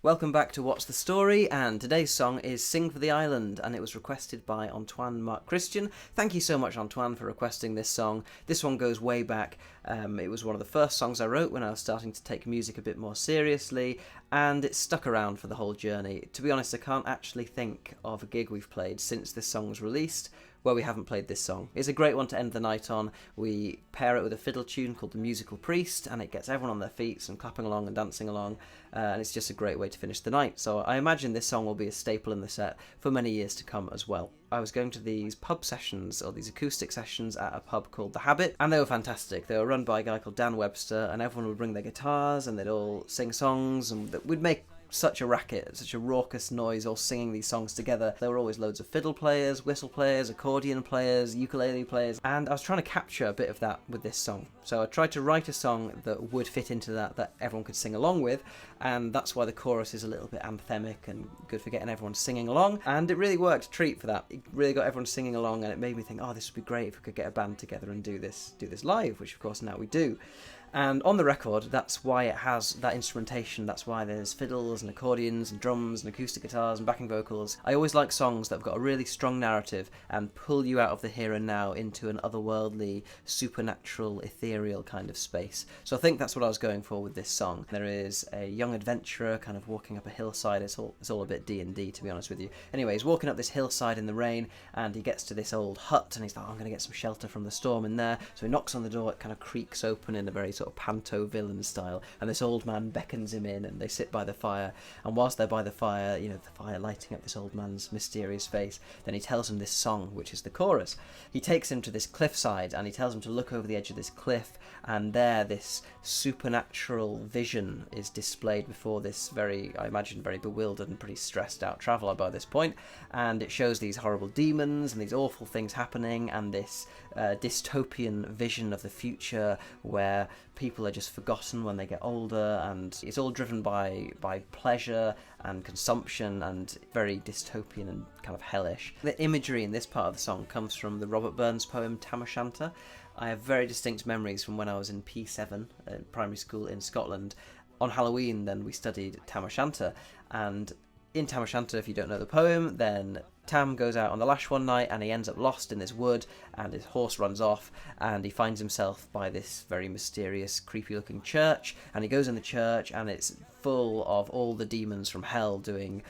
Welcome back to What's the Story, and today's song is Sing for the Island, and it was requested by Antoine Marc Christian. Thank you so much, Antoine, for requesting this song. This one goes way back. It was one of the first songs I wrote when I was starting to take music a bit more seriously, and it stuck around for the whole journey. To be honest, I can't actually think of a gig we've played since this song was released where we haven't played this song. It's a great one to end the night on. We pair it with a fiddle tune called The Musical Priest, and it gets everyone on their feet and clapping along and dancing along, and it's just a great way to finish the night. So I imagine this song will be a staple in the set for many years to come as well. I was going to these pub sessions, or these acoustic sessions, at a pub called The Habit, and they were fantastic. They were run by a guy called Dan Webster, and everyone would bring their guitars, and they'd all sing songs, and we'd make such a racket, such a raucous noise, all singing these songs together. There were always loads of fiddle players, whistle players, accordion players, ukulele players, and I was trying to capture a bit of that with this song. So I tried to write a song that would fit into that everyone could sing along with, and that's why the chorus is a little bit anthemic and good for getting everyone singing along, and it really worked a treat for that. It really got everyone singing along, and it made me think, oh, this would be great if we could get a band together and do this live, which of course now we do. And on the record, that's why it has that instrumentation, that's why there's fiddles and accordions and drums and acoustic guitars and backing vocals. I always like songs that have got a really strong narrative and pull you out of the here and now into an otherworldly, supernatural, ethereal kind of space. So I think that's what I was going for with this song. There is a young adventurer kind of walking up a hillside. It's all a bit D&D, to be honest with you. Anyway, he's walking up this hillside in the rain, and he gets to this old hut, and he's like, oh, I'm going to get some shelter from the storm in there. So he knocks on the door, it kind of creaks open in a very sort of panto villain style, and this old man beckons him in, and they sit by the fire, and whilst they're by the fire, the fire lighting up this old man's mysterious face, then he tells him this song, which is the chorus. He takes him to this cliffside, and he tells him to look over the edge of this cliff, and there this supernatural vision is displayed before this I imagine very bewildered and pretty stressed out traveller by this point, and it shows these horrible demons and these awful things happening, and this dystopian vision of the future where people are just forgotten when they get older, and it's all driven by pleasure and consumption, and very dystopian and kind of hellish. The imagery in this part of the song comes from the Robert Burns poem Tam O'Shanter. I have very distinct memories from when I was in P7 at primary school in Scotland. On Halloween then we studied Tam O'Shanter, and in Tam O'Shanter, if you don't know the poem, then Tam goes out on the lash one night and he ends up lost in this wood, and his horse runs off, and he finds himself by this very mysterious, creepy looking church, and he goes in the church, and it's full of all the demons from hell doing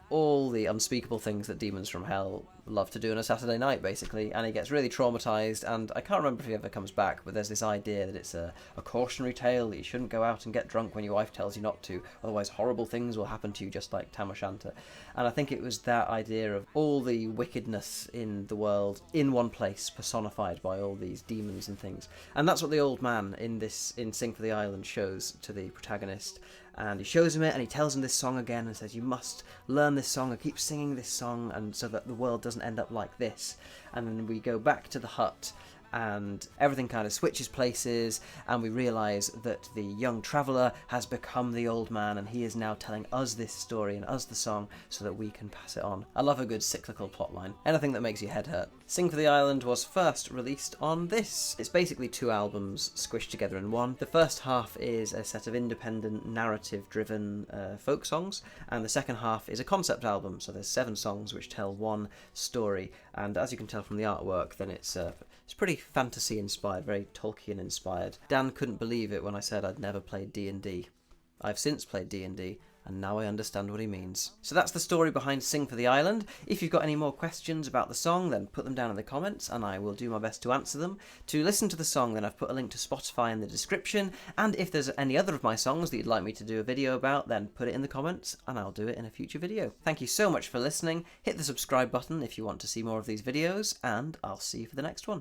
all the unspeakable things that demons from hell love to do on a Saturday night, basically, and he gets really traumatised, and I can't remember if he ever comes back, but there's this idea that it's a cautionary tale, that you shouldn't go out and get drunk when your wife tells you not to, otherwise horrible things will happen to you, just like Tam O'Shanter. And I think it was that idea of all the wickedness in the world in one place, personified by all these demons and things, and that's what the old man in Sing for the Island shows to the protagonist. And he shows him it, and he tells him this song again and says, you must learn this song and keep singing this song, and so that the world doesn't end up like this. And then we go back to the hut, and everything kind of switches places, and we realise that the young traveller has become the old man, and he is now telling us this story and us the song so that we can pass it on. I love a good cyclical plotline. Anything that makes your head hurt. Sing for the Island was first released on this. It's basically two albums squished together in one. The first half is a set of independent, narrative-driven folk songs, and the second half is a concept album, so there's 7 songs which tell one story, and as you can tell from the artwork, then it's pretty fantasy-inspired, very Tolkien-inspired. Dan couldn't believe it when I said I'd never played D&D. I've since played D&D, and now I understand what he means. So that's the story behind Sing for the Island. If you've got any more questions about the song, then put them down in the comments, and I will do my best to answer them. To listen to the song, then I've put a link to Spotify in the description, and if there's any other of my songs that you'd like me to do a video about, then put it in the comments, and I'll do it in a future video. Thank you so much for listening. Hit the subscribe button if you want to see more of these videos, and I'll see you for the next one.